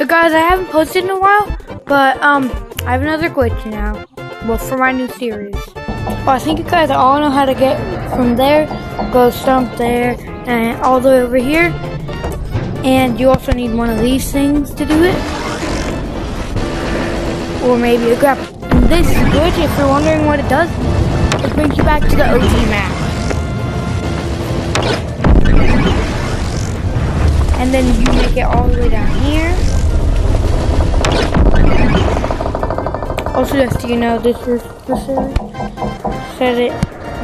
So guys, I haven't posted in a while, but I have another glitch now. Well, for my new series. Well, I think you guys all know how to get from there, go stomp there, and all the way over here. And you also need one of these things to do it. Or maybe a grab. And this glitch, if you're wondering what it does, it brings you back to the OG map. And then you make it all the way down here. Also, just so you know, this is the series. Set it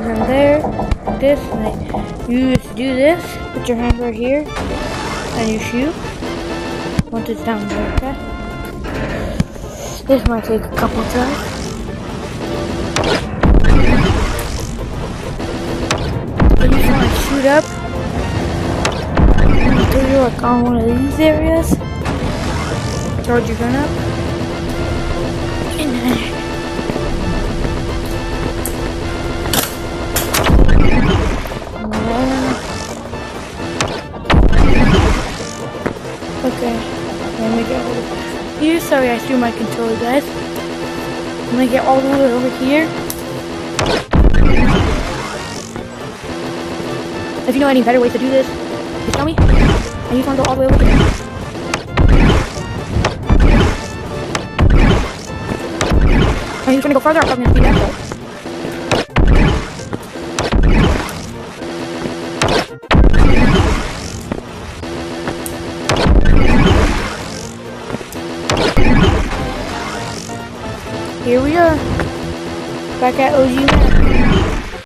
from there, this, and then you just do this, put your hand right here, and you shoot. Once it's down there, okay? This might take a couple times. Then you just want to shoot up until you're like on one of these areas. Charge your gun up. And then okay, let me get over here. Sorry, I threw my controller, guys. I'm gonna get all the way over here. If you know any better ways to do this, just tell me. I just want to go all the way over here. I'm just gonna go further. I'm gonna speed that up. Here we are, back at OG Map.